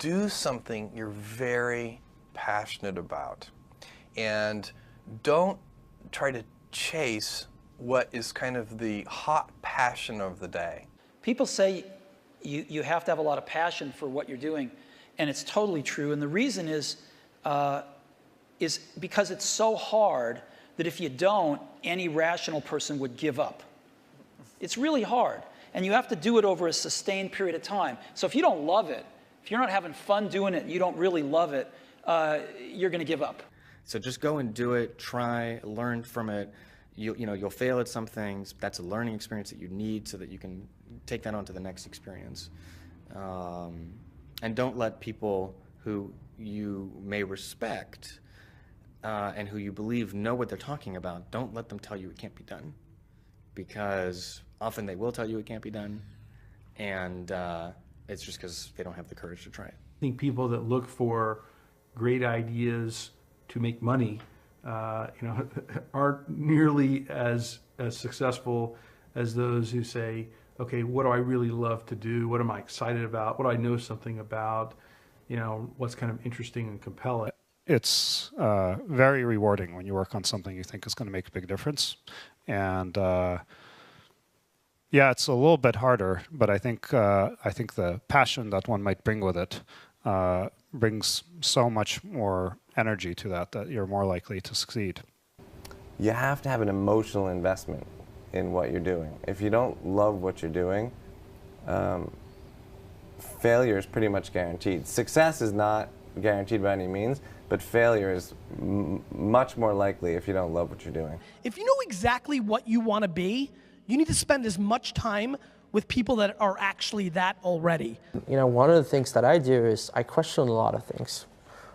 do something you're very passionate about. And don't try to chase what is kind of the hot passion of the day. People say you have to have a lot of passion for what you're doing, and it's totally true. And the reason is because it's so hard that if you don't, any rational person would give up. It's really hard, and you have to do it over a sustained period of time. So if you don't love it, if you're not having fun doing it, you don't really love it, you're going to give up. So just go and do it, try, learn from it. You'll fail at some things. That's a learning experience that you need so that you can take that on to the next experience. And don't let people who you may respect and who you believe know what they're talking about, don't let them tell you it can't be done. Because often they will tell you it can't be done, and it's just because they don't have the courage to try it. I think people that look for great ideas to make money, aren't nearly as successful as those who say, okay, what do I really love to do? What am I excited about? What do I know something about? What's kind of interesting and compelling? It's very rewarding when you work on something you think is going to make a big difference. And yeah, it's a little bit harder, but I think the passion that one might bring with it brings so much more energy to that you're more likely to succeed. You have to have an emotional investment in what you're doing. If you don't love what you're doing, failure is pretty much guaranteed. Success is not guaranteed by any means, but failure is much more likely if you don't love what you're doing. If you know exactly what you want to be, you need to spend as much time with people that are actually that already. One of the things that I do is I question a lot of things.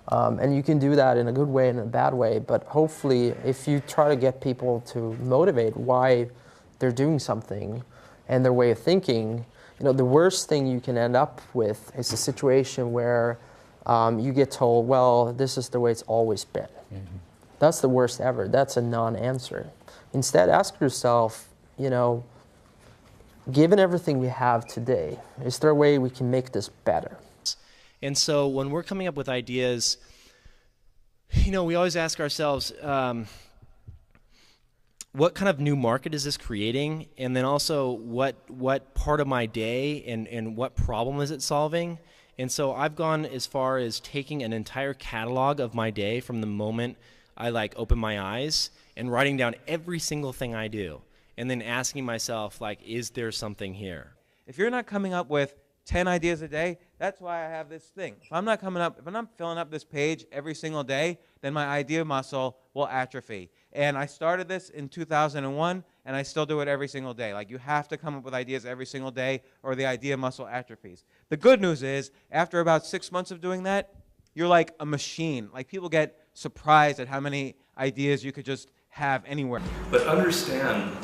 And you can do that in a good way and a bad way, but hopefully if you try to get people to motivate why they're doing something and their way of thinking, the worst thing you can end up with is a situation where you get told, well, this is the way it's always been. Mm-hmm. That's the worst ever. That's a non-answer. Instead, ask yourself, given everything we have today, is there a way we can make this better? And so when we're coming up with ideas, we always ask ourselves, what kind of new market is this creating? And then also, what part of my day and what problem is it solving? And so I've gone as far as taking an entire catalog of my day from the moment I open my eyes and writing down every single thing I do. And then asking myself, is there something here? If you're not coming up with 10 ideas a day, that's why I have this thing. If I'm not filling up this page every single day, then my idea muscle will atrophy. And I started this in 2001, and I still do it every single day. You have to come up with ideas every single day, or the idea muscle atrophies. The good news is, after about 6 months of doing that, you're like a machine. People get surprised at how many ideas you could just have anywhere. But understand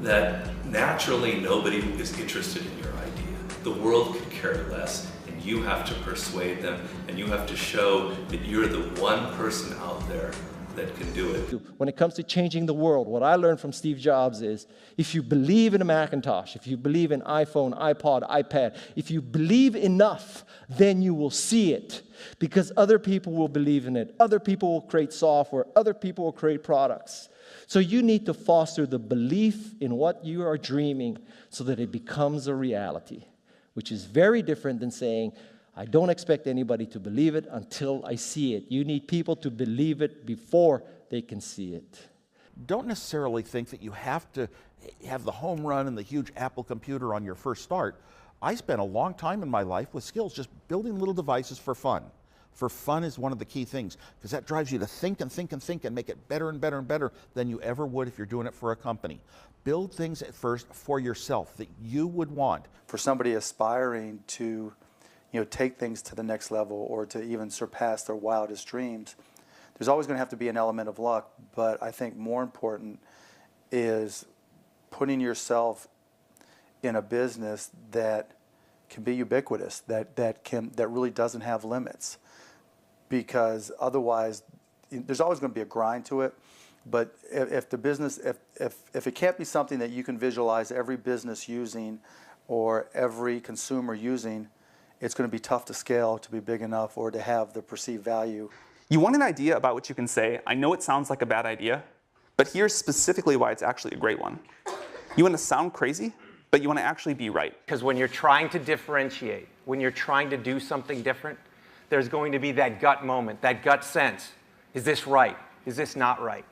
that naturally nobody is interested in your idea. The world could care less, and you have to persuade them, and you have to show that you're the one person out there that can do it. When it comes to changing the world, what I learned from Steve Jobs is, if you believe in a Macintosh, if you believe in iPhone, iPod, iPad, if you believe enough, then you will see it. Because other people will believe in it. Other people will create software. Other people will create products. So you need to foster the belief in what you are dreaming so that it becomes a reality, which is very different than saying, I don't expect anybody to believe it until I see it. You need people to believe it before they can see it. Don't necessarily think that you have to have the home run and the huge Apple computer on your first start. I spent a long time in my life with skills just building little devices for fun. For fun is one of the key things, because that drives you to think and think and think and make it better and better and better than you ever would if you're doing it for a company. Build things at first for yourself that you would want. For somebody aspiring to take things to the next level or to even surpass their wildest dreams, there's always going to have to be an element of luck, but I think more important is putting yourself in a business that can be ubiquitous, that really doesn't have limits. Because otherwise, there's always going to be a grind to it. But if the business, if it can't be something that you can visualize every business using or every consumer using, it's going to be tough to scale to be big enough or to have the perceived value. You want an idea about which you can say, I know it sounds like a bad idea, but here's specifically why it's actually a great one. You want to sound crazy, but you want to actually be right. Because when you're trying to differentiate, when you're trying to do something different, there's going to be that gut moment, that gut sense. Is this right? Is this not right?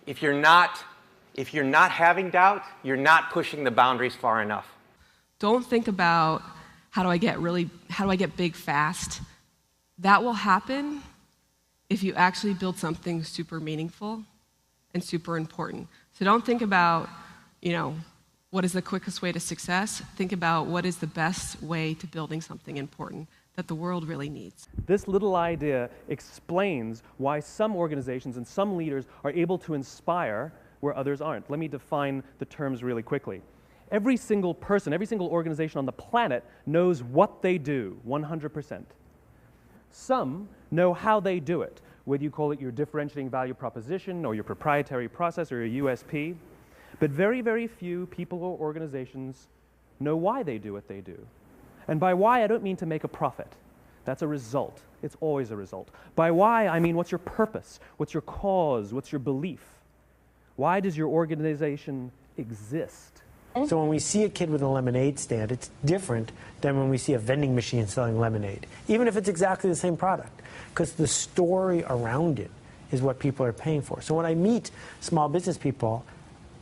If you're not having doubt, you're not pushing the boundaries far enough. Don't think about how do I get big fast. That will happen if you actually build something super meaningful and super important. So don't think about, what is the quickest way to success? Think about what is the best way to building something important that the world really needs. This little idea explains why some organizations and some leaders are able to inspire where others aren't. Let me define the terms really quickly. Every single person, every single organization on the planet knows what they do, 100%. Some know how they do it, whether you call it your differentiating value proposition or your proprietary process or your USP. But very, very few people or organizations know why they do what they do. And by why, I don't mean to make a profit. That's a result. It's always a result. By why, I mean what's your purpose? What's your cause? What's your belief? Why does your organization exist? So when we see a kid with a lemonade stand, it's different than when we see a vending machine selling lemonade, even if it's exactly the same product, because the story around it is what people are paying for. So when I meet small business people,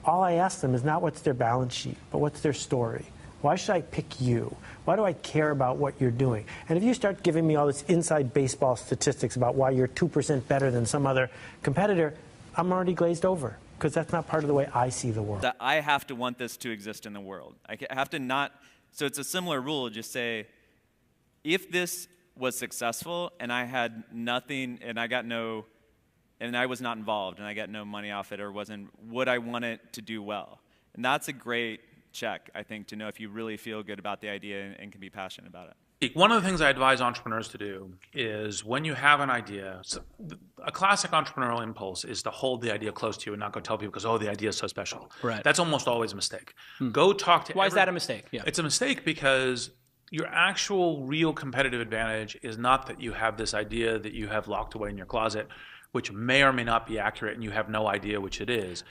all I ask them is not what's their balance sheet, but what's their story. Why should I pick you? Why do I care about what you're doing? And if you start giving me all this inside baseball statistics about why you're 2% better than some other competitor, I'm already glazed over, because that's not part of the way I see the world. That I have to want this to exist in the world. I have to not, so it's a similar rule, just say, if this was successful and I had nothing and I was not involved and I got no money off it or would I want it to do well? And that's a great check, I think, to know if you really feel good about the idea and can be passionate about it. One of the things I advise entrepreneurs to do is when you have an idea, a classic entrepreneurial impulse is to hold the idea close to you and not go tell people because, oh, the idea is so special. Right. That's almost always a mistake. Go talk to Why is that a mistake? Yeah. It's a mistake because your actual real competitive advantage is not that you have this idea that you have locked away in your closet, which may or may not be accurate and you have no idea which it is.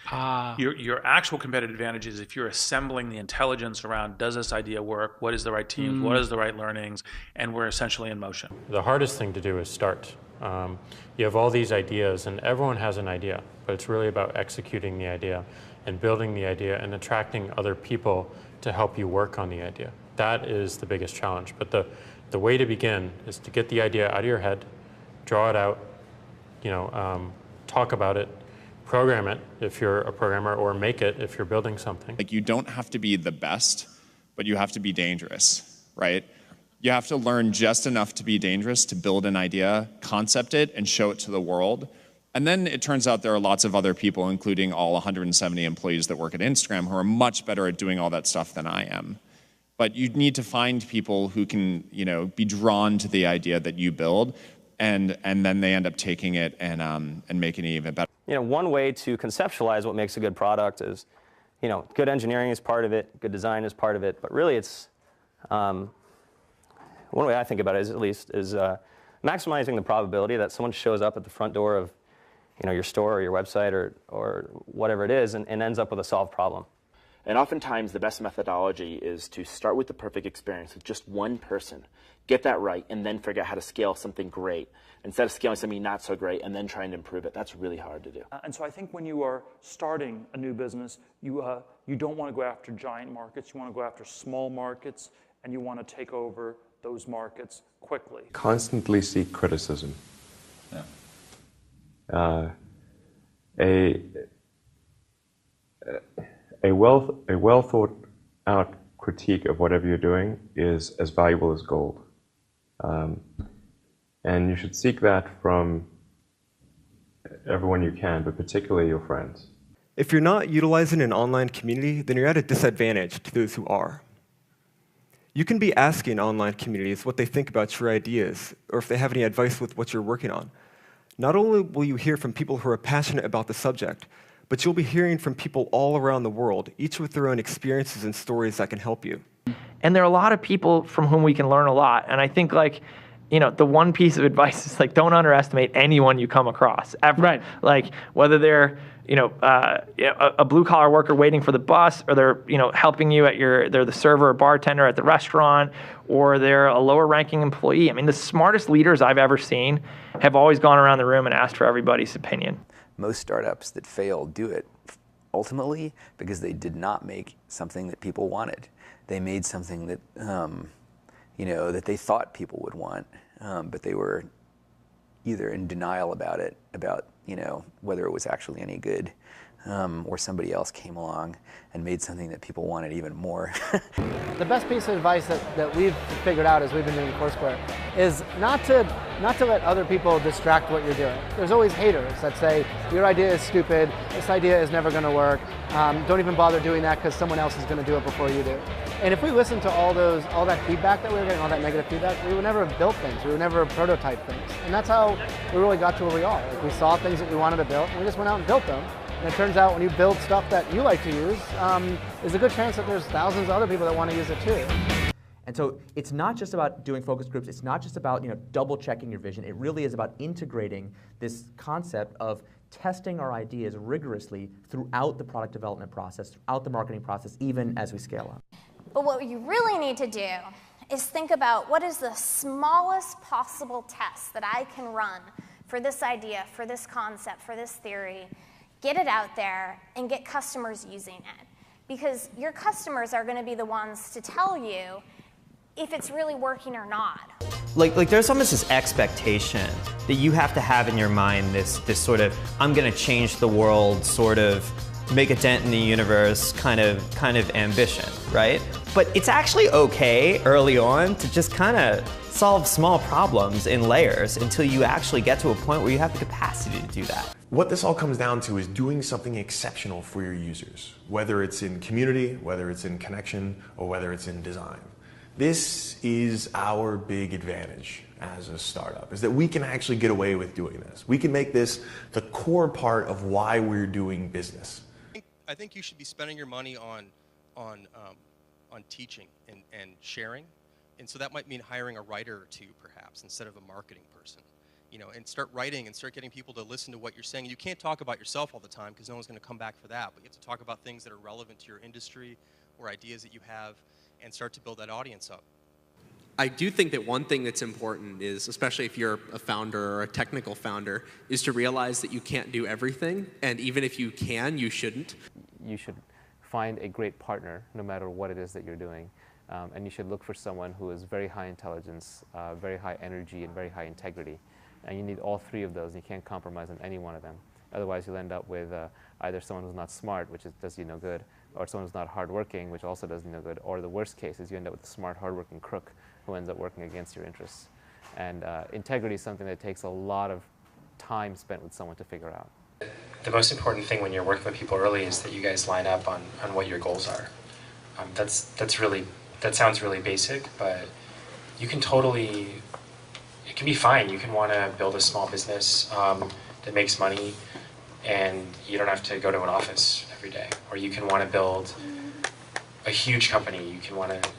Your actual competitive advantage is if you're assembling the intelligence around, does this idea work? What is the right teams? What is the right learnings? And we're essentially in motion. The hardest thing to do is start. You have all these ideas and everyone has an idea, but it's really about executing the idea and building the idea and attracting other people to help you work on the idea. That is the biggest challenge. But the way to begin is to get the idea out of your head, draw it out, talk about it, program it if you're a programmer, or make it if you're building something. Like, you don't have to be the best, but you have to be dangerous, right? You have to learn just enough to be dangerous to build an idea, concept it, and show it to the world. And then it turns out there are lots of other people, including all 170 employees that work at Instagram, who are much better at doing all that stuff than I am. But you need to find people who can, be drawn to the idea that you build, and then they end up taking it and making it even better. One way to conceptualize what makes a good product is, good engineering is part of it, good design is part of it, but really it's, one way I think about it is maximizing the probability that someone shows up at the front door of, your store or your website or whatever it is and ends up with a solved problem. And oftentimes the best methodology is to start with the perfect experience with just one person, get that right, and then figure out how to scale something great instead of scaling something not so great and then trying to improve it. That's really hard to do. And so I think when you are starting a new business, you don't want to go after giant markets. You want to go after small markets, and you want to take over those markets quickly. Constantly seek criticism. Yeah. A well thought out critique of whatever you're doing is as valuable as gold. And you should seek that from everyone you can, but particularly your friends. If you're not utilizing an online community, then you're at a disadvantage to those who are. You can be asking online communities what they think about your ideas, or if they have any advice with what you're working on. Not only will you hear from people who are passionate about the subject, but you'll be hearing from people all around the world, each with their own experiences and stories that can help you. And there are a lot of people from whom we can learn a lot. And I think, like, you know, the one piece of advice is, like, don't underestimate anyone you come across ever. Right. Like, whether they're, a blue-collar worker waiting for the bus, or they're, helping you they're the server or bartender at the restaurant, or they're a lower-ranking employee. I mean, the smartest leaders I've ever seen have always gone around the room and asked for everybody's opinion. Most startups that fail do it ultimately because they did not make something that people wanted. They made something that, that they thought people would want, but they were either in denial about it, whether it was actually any good, or somebody else came along and made something that people wanted even more. The best piece of advice that we've figured out as we've been doing Foursquare is not to let other people distract what you're doing. There's always haters that say, your idea is stupid, this idea is never going to work, don't even bother doing that because someone else is going to do it before you do. And if we listen to all that feedback that we were getting, all that negative feedback, we would never have built things, we would never have prototyped things. And that's how we really got to where we are. Like, we saw things that we wanted to build, and we just went out and built them. And it turns out when you build stuff that you like to use, there's a good chance that there's thousands of other people that want to use it too. And so it's not just about doing focus groups, it's not just about double checking your vision, it really is about integrating this concept of testing our ideas rigorously throughout the product development process, throughout the marketing process, even as we scale up. But what you really need to do is think about what is the smallest possible test that I can run for this idea, for this concept, for this theory, get it out there, and get customers using it. Because your customers are going to be the ones to tell you if it's really working or not. Like there's almost this expectation that you have to have in your mind this sort of, I'm going to change the world, sort of make a dent in the universe kind of ambition, right? But it's actually okay early on to just kind of solve small problems in layers until you actually get to a point where you have the capacity to do that. What this all comes down to is doing something exceptional for your users, whether it's in community, whether it's in connection, or whether it's in design. This is our big advantage as a startup, is that we can actually get away with doing this. We can make this the core part of why we're doing business. I think you should be spending your money on teaching and sharing, and so that might mean hiring a writer or two, perhaps, instead of a marketing person. And start writing and start getting people to listen to what you're saying. You can't talk about yourself all the time because no one's going to come back for that, but you have to talk about things that are relevant to your industry or ideas that you have and start to build that audience up. I do think that one thing that's important is, especially if you're a founder or a technical founder, is to realize that you can't do everything, and even if you can, you shouldn't. You should find a great partner no matter what it is that you're doing, and you should look for someone who is very high intelligence, very high energy, and very high integrity. And you need all three of those. You can't compromise on any one of them. Otherwise, you'll end up with either someone who's not smart, which does you no good, or someone who's not hardworking, which also does you no good, or the worst case is you end up with a smart, hardworking crook who ends up working against your interests. And integrity is something that takes a lot of time spent with someone to figure out. The most important thing when you're working with people early is that you guys line up on what your goals are. That sounds really basic, but you can totally, it can be fine. You can want to build a small business that makes money and you don't have to go to an office every day. Or you can want to build a huge company. You can want to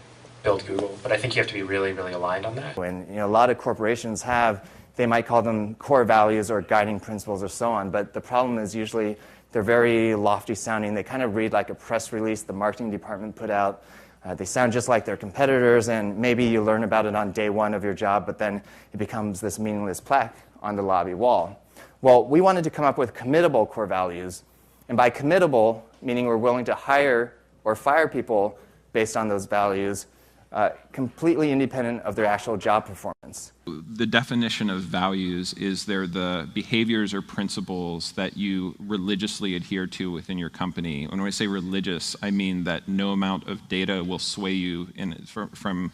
build Google. But I think you have to be really, really aligned on that. When a lot of corporations have, they might call them core values or guiding principles or so on, but the problem is usually they're very lofty sounding. They kind of read like a press release the marketing department put out. They sound just like their competitors, and maybe you learn about it on day one of your job, but then it becomes this meaningless plaque on the lobby wall. Well, we wanted to come up with committable core values, and by committable, meaning we're willing to hire or fire people based on those values, completely independent of their actual job performance. The definition of values is they're the behaviors or principles that you religiously adhere to within your company. When I say religious, I mean that no amount of data will sway you from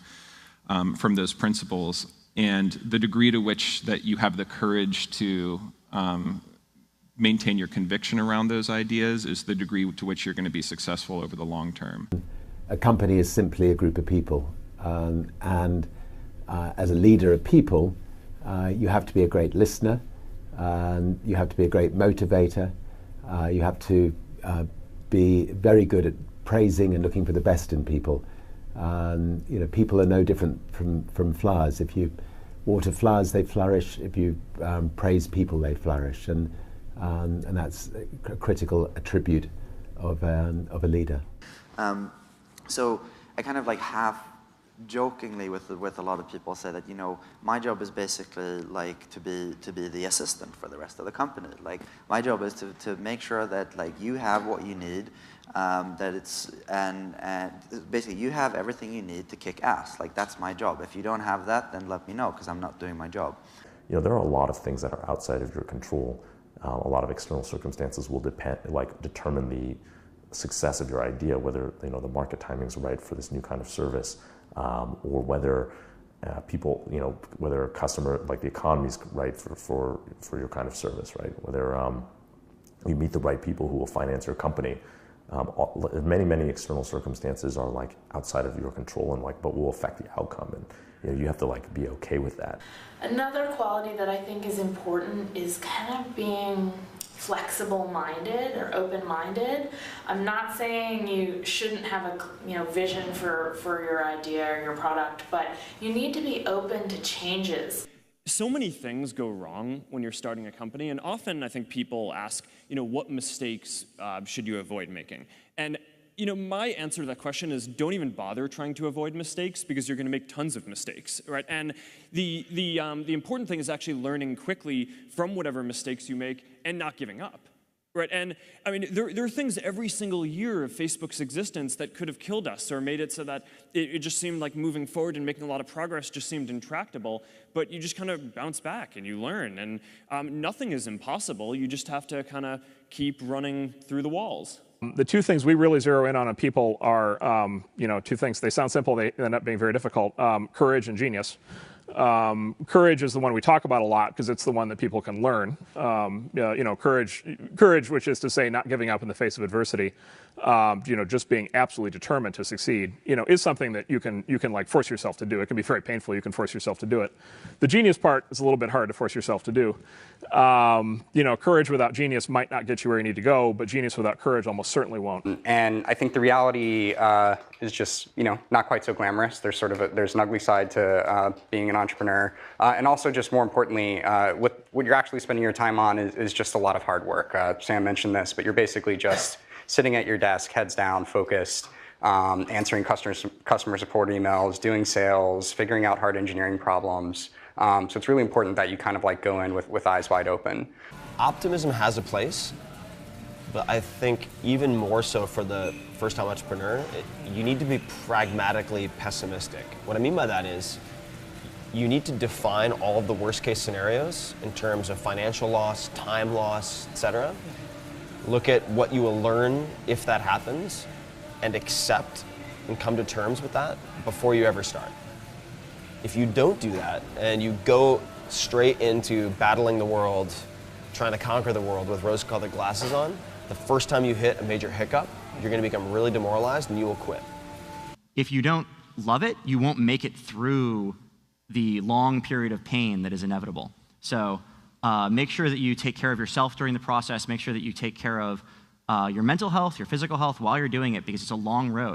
those principles, and the degree to which that you have the courage to maintain your conviction around those ideas is the degree to which you're going to be successful over the long term. A company is simply a group of people, and as a leader of people, you have to be a great listener, you have to be a great motivator, You have to be very good at praising and looking for the best in people. People are no different from flowers. If you water flowers, they flourish. If you praise people, they flourish. And that's a critical attribute of a leader. So I kind of like half jokingly with a lot of people say that, my job is basically like to be the assistant for the rest of the company. Like my job is to make sure that like you have what you need, that it's and basically you have everything you need to kick ass. Like that's my job. If you don't have that, then let me know because I'm not doing my job. There are a lot of things that are outside of your control. A lot of external circumstances will determine the success of your idea, whether the market timing is right for this new kind of service, or whether people, whether a customer, like the economy is right for your kind of service, right? Whether you meet the right people who will finance your company. Many external circumstances are like outside of your control and but will affect the outcome, and you have to be okay with that. Another quality that I think is important is kind of being flexible-minded or open-minded. I'm not saying you shouldn't have a vision for your idea or your product, but you need to be open to changes. So many things go wrong when you're starting a company, and often I think people ask, what mistakes should you avoid making? And my answer to that question is don't even bother trying to avoid mistakes because you're going to make tons of mistakes, right? And the important thing is actually learning quickly from whatever mistakes you make and not giving up, right? And I mean, there are things every single year of Facebook's existence that could have killed us or made it so that it just seemed like moving forward and making a lot of progress just seemed intractable, but you just kind of bounce back and you learn, and nothing is impossible. You just have to kind of keep running through the walls. The two things we really zero in on people are, two things. They sound simple, they end up being very difficult. Courage and genius. Courage is the one we talk about a lot because it's the one that people can learn. Courage, which is to say not giving up in the face of adversity, just being absolutely determined to succeed, is something that you can like force yourself to do. It can be very painful. You can force yourself to do it. The genius part is a little bit hard to force yourself to do. Courage without genius might not get you where you need to go, but genius without courage almost certainly won't. And I think the reality is just, not quite so glamorous. There's there's an ugly side to being an entrepreneur. And also just more importantly, what you're actually spending your time on is just a lot of hard work. Sam mentioned this, but you're basically just sitting at your desk, heads down, focused, answering customer support emails, doing sales, figuring out hard engineering problems. So it's really important that you kind of go in with eyes wide open. Optimism has a place, but I think even more so for the first-time entrepreneur, you need to be pragmatically pessimistic. What I mean by that is you need to define all of the worst-case scenarios in terms of financial loss, time loss, etc. Look at what you will learn if that happens and accept and come to terms with that before you ever start. If you don't do that and you go straight into battling the world, trying to conquer the world with rose-colored glasses on, the first time you hit a major hiccup, you're going to become really demoralized and you will quit. If you don't love it, you won't make it through the long period of pain that is inevitable. So make sure that you take care of yourself during the process. Make sure that you take care of your mental health, your physical health while you're doing it, because it's a long road.